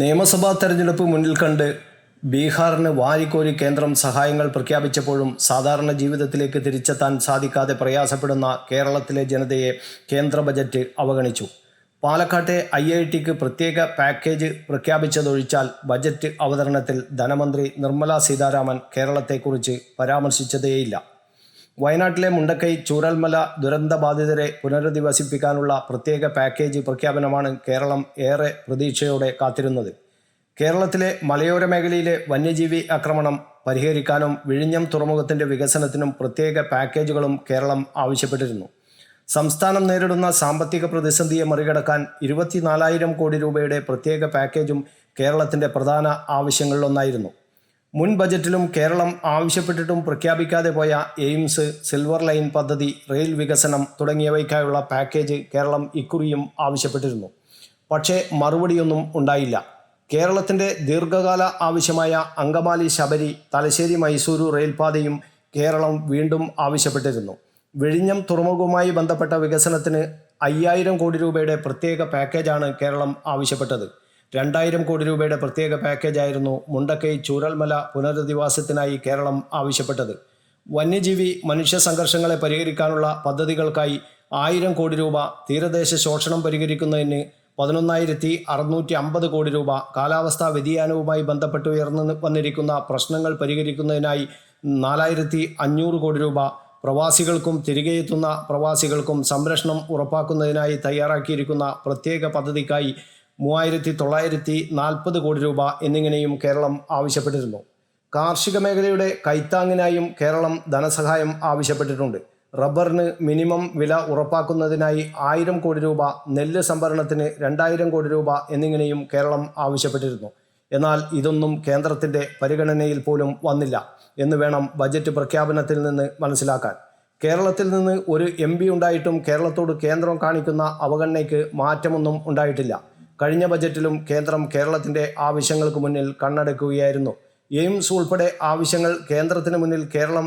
നിയമസഭാ തെരഞ്ഞെടുപ്പ് മുന്നിൽ കണ്ട് ബീഹാറിന് വാരിക്കോരി കേന്ദ്രം സഹായങ്ങൾ പ്രഖ്യാപിച്ചപ്പോഴും സാധാരണ ജീവിതത്തിലേക്ക് തിരിച്ചെത്താൻ സാധിക്കാതെ പ്രയാസപ്പെടുന്ന കേരളത്തിലെ ജനതയെ കേന്ദ്ര ബജറ്റ് അവഗണിച്ചു. പാലക്കാട്ടെ IITക്ക് പ്രത്യേക പാക്കേജ് പ്രഖ്യാപിച്ചതൊഴിച്ചാൽ ബജറ്റ് അവതരണത്തിൽ ധനമന്ത്രി നിർമ്മല സീതാരാമൻ കേരളത്തെക്കുറിച്ച് പരാമർശിച്ചതേയില്ല. വയനാട്ടിലെ മുണ്ടക്കൈ ചൂരൽമല ദുരന്തബാധിതരെ പുനരധിവസിപ്പിക്കാനുള്ള പ്രത്യേക പാക്കേജ് പ്രഖ്യാപനമാണ് കേരളം ഏറെ പ്രതീക്ഷയോടെ കാത്തിരുന്നത്. കേരളത്തിലെ മലയോര മേഖലയിലെ വന്യജീവി ആക്രമണം പരിഹരിക്കാനും വിഴിഞ്ഞം തുറമുഖത്തിൻ്റെ വികസനത്തിനും പ്രത്യേക പാക്കേജുകളും കേരളം ആവശ്യപ്പെട്ടിരുന്നു. സംസ്ഥാനം നേരിടുന്ന സാമ്പത്തിക പ്രതിസന്ധിയെ മറികടക്കാൻ 24,000 കോടി രൂപയുടെ പ്രത്യേക പാക്കേജും കേരളത്തിൻ്റെ പ്രധാന ആവശ്യങ്ങളിലൊന്നായിരുന്നു. മുൻ ബജറ്റിലും കേരളം ആവശ്യപ്പെട്ടിട്ടും പ്രഖ്യാപിക്കാതെ പോയ എയിംസ്, സിൽവർ ലൈൻ പദ്ധതി, റെയിൽ വികസനം തുടങ്ങിയവയ്ക്കായുള്ള പാക്കേജ് കേരളം ഇക്കുറിയും ആവശ്യപ്പെട്ടിരുന്നു. പക്ഷേ മറുപടിയൊന്നും ഉണ്ടായില്ല. കേരളത്തിൻ്റെ ദീർഘകാല ആവശ്യമായ അങ്കമാലി ശബരി തലശ്ശേരി മൈസൂരു റെയിൽപാതയും കേരളം വീണ്ടും ആവശ്യപ്പെട്ടിരുന്നു. വിഴിഞ്ഞം തുറമുഖവുമായി ബന്ധപ്പെട്ട വികസനത്തിന് 5,000 കോടി രൂപയുടെ പ്രത്യേക പാക്കേജാണ് കേരളം ആവശ്യപ്പെട്ടത്. 2,000 കോടി രൂപയുടെ പ്രത്യേക പാക്കേജായിരുന്നു മുണ്ടക്കൈ ചൂരൽമല പുനരധിവാസത്തിനായി കേരളം ആവശ്യപ്പെട്ടത്. വന്യജീവി മനുഷ്യ സംഘർഷങ്ങളെ പരിഹരിക്കാനുള്ള പദ്ധതികൾക്കായി 1,000 കോടി രൂപ, തീരദേശ ശോഷണം പരിഹരിക്കുന്നതിന് 11,650 കോടി രൂപ, കാലാവസ്ഥാ വ്യതിയാനവുമായി ബന്ധപ്പെട്ട് ഉയർന്നു വന്നിരിക്കുന്ന പ്രശ്നങ്ങൾ പരിഹരിക്കുന്നതിനായി 4,500 കോടി രൂപ, പ്രവാസികൾക്കും തിരികെ എത്തുന്ന പ്രവാസികൾക്കും സംരക്ഷണം ഉറപ്പാക്കുന്നതിനായി തയ്യാറാക്കിയിരിക്കുന്ന പ്രത്യേക പദ്ധതിക്കായി 3,940 കോടി രൂപ എന്നിങ്ങനെയും കേരളം ആവശ്യപ്പെട്ടിരുന്നു. കാർഷിക മേഖലയുടെ കൈത്താങ്ങിനായും കേരളം ധനസഹായം ആവശ്യപ്പെട്ടിട്ടുണ്ട്. റബ്ബറിന് മിനിമം വില ഉറപ്പാക്കുന്നതിനായി 1,000 കോടി രൂപ, നെല്ല് സംഭരണത്തിന് 2,000 കോടി രൂപ എന്നിങ്ങനെയും കേരളം ആവശ്യപ്പെട്ടിരുന്നു. എന്നാൽ ഇതൊന്നും കേന്ദ്രത്തിൻ്റെ പരിഗണനയിൽ പോലും വന്നില്ല എന്ന് വേണം ബജറ്റ് പ്രഖ്യാപനത്തിൽ നിന്ന് മനസ്സിലാക്കാൻ. കേരളത്തിൽ നിന്ന് ഒരു MP ഉണ്ടായിട്ടും കേരളത്തോട് കേന്ദ്രം കാണിക്കുന്ന അവഗണനയ്ക്ക് മാറ്റമൊന്നും ഉണ്ടായിട്ടില്ല. കഴിഞ്ഞ ബജറ്റിലും കേന്ദ്രം കേരളത്തിൻ്റെ ആവശ്യങ്ങൾക്ക് മുന്നിൽ കണ്ണടയ്ക്കുകയായിരുന്നു. എയിംസ് ഉൾപ്പെടെ ആവശ്യങ്ങൾ കേന്ദ്രത്തിന് മുന്നിൽ കേരളം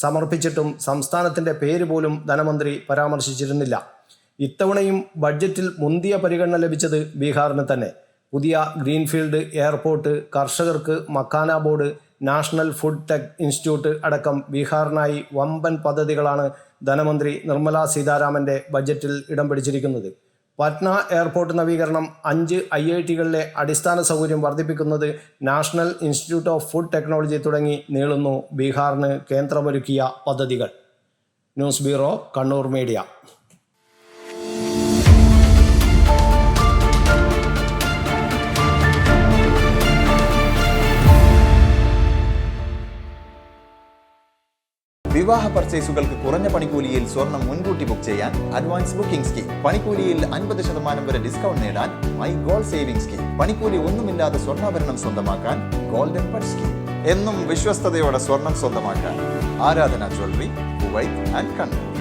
സമർപ്പിച്ചിട്ടും സംസ്ഥാനത്തിൻ്റെ പേര് പോലും ധനമന്ത്രി പരാമർശിച്ചിരുന്നില്ല. ഇത്തവണയും ബഡ്ജറ്റിൽ മുന്തിയ പരിഗണന ലഭിച്ചത് ബീഹാറിന് തന്നെ. പുതിയ ഗ്രീൻഫീൽഡ് എയർപോർട്ട്, കർഷകർക്ക് makhana board, national food tech institute അടക്കം ബീഹാറിനായി വമ്പൻ പദ്ധതികളാണ് ധനമന്ത്രി നിർമ്മല സീതാരാമൻ്റെ ബജറ്റിൽ ഇടം പിടിച്ചിരിക്കുന്നത്. പട്ന എയർപോർട്ട് നവീകരണം, 5 IITകളിലെ അടിസ്ഥാന സൗകര്യം വർദ്ധിപ്പിക്കുന്നത്, national institute of food technology തുടങ്ങി നീളുന്നു ബീഹാറിന് കേന്ദ്രമൊരുക്കിയ പദ്ധതികൾ. News bureau, Kannur media. വിവാഹ പർച്ചേസുകൾക്ക് കുറഞ്ഞ പണിക്കൂലിയിൽ സ്വർണം മുൻകൂട്ടി ബുക്ക് ചെയ്യാൻ അഡ്വാൻസ് ബുക്കിംഗ് സ്കീം. പണിക്കൂലിയിൽ 50% വരെ ഡിസ്കൗണ്ട് നേടാൻ മൈ ഗോൾഡ് സേവിംഗ് സ്കീം. പണിക്കൂലി ഒന്നുമില്ലാതെ സ്വർണ്ണാഭരണം സ്വന്തമാക്കാൻ ഗോൾഡൻ പട്ട് സ്കീം. എന്നും വിശ്വസ്തയോടെ സ്വർണം സ്വന്തമാക്കാൻ ആരാധന ജ്വല്ലറി, കുവൈത്ത് ആൻഡ് കണ്ണൂർ.